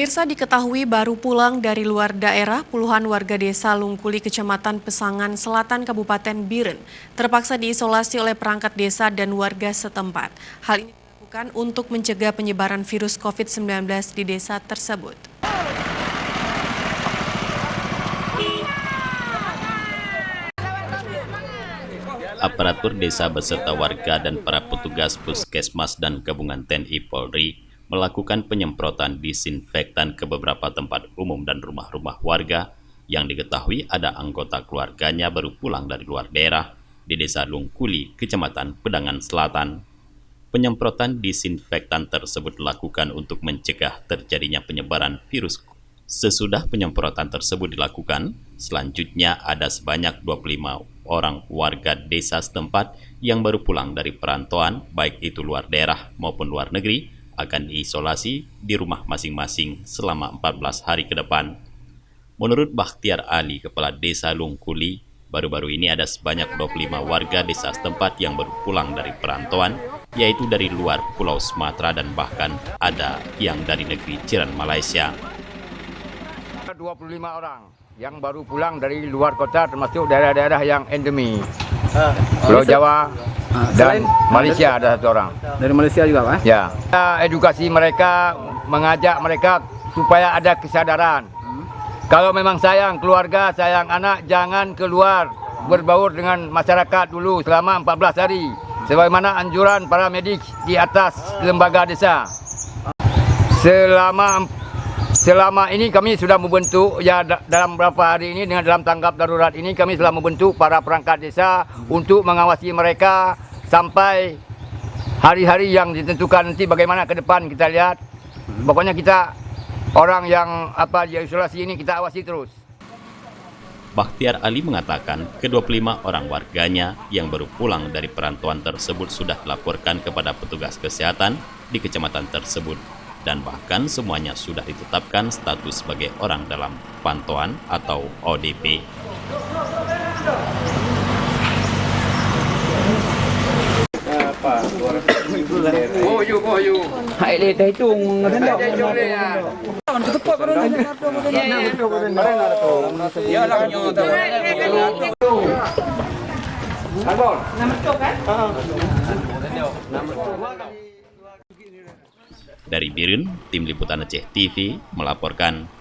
Pemirsa, diketahui baru pulang dari luar daerah, puluhan warga desa Lungkuli, Kecamatan Pesangan Selatan, Kabupaten Biren, terpaksa diisolasi oleh perangkat desa dan warga setempat. Hal ini dilakukan untuk mencegah penyebaran virus COVID-19 di desa tersebut. Aparatur desa beserta warga dan para petugas puskesmas dan gabungan TNI Polri melakukan penyemprotan disinfektan ke beberapa tempat umum dan rumah-rumah warga yang diketahui ada anggota keluarganya baru pulang dari luar daerah di desa Lungkuli, Kecamatan Pedangan Selatan. Penyemprotan disinfektan tersebut dilakukan untuk mencegah terjadinya penyebaran virus. Sesudah penyemprotan tersebut dilakukan, selanjutnya ada sebanyak 25 orang warga desa setempat yang baru pulang dari perantauan, baik itu luar daerah maupun luar negeri, akan diisolasi di rumah masing-masing selama 14 hari ke depan. Menurut Bakhtiar Ali, Kepala Desa Lungkuli, baru-baru ini ada sebanyak 25 warga desa setempat yang baru pulang dari perantauan, yaitu dari luar Pulau Sumatera dan bahkan ada yang dari negeri jiran Malaysia. 25 orang yang baru pulang dari luar kota termasuk daerah-daerah yang endemi. Pulau Jawa dan Malaysia ada satu orang. Dari Malaysia juga, Pak? Ya. Kita edukasi mereka, mengajak mereka supaya ada kesadaran. Kalau memang sayang keluarga, sayang anak, jangan keluar berbaur dengan masyarakat dulu selama 14 hari. Sebagaimana anjuran para medik di atas lembaga desa. Selama ini kami sudah membentuk, ya dalam beberapa hari ini dengan dalam tanggap darurat ini kami telah membentuk para perangkat desa untuk mengawasi mereka sampai hari-hari yang ditentukan nanti bagaimana ke depan kita lihat. Pokoknya kita orang yang isolasi ini kita awasi terus. Bakhtiar Ali mengatakan ke-25 orang warganya yang baru pulang dari perantauan tersebut sudah dilaporkan kepada petugas kesehatan di kecamatan tersebut. Dan bahkan semuanya sudah ditetapkan status sebagai orang dalam pantauan atau ODP. Dari Biren, Tim Liputan Aceh TV melaporkan.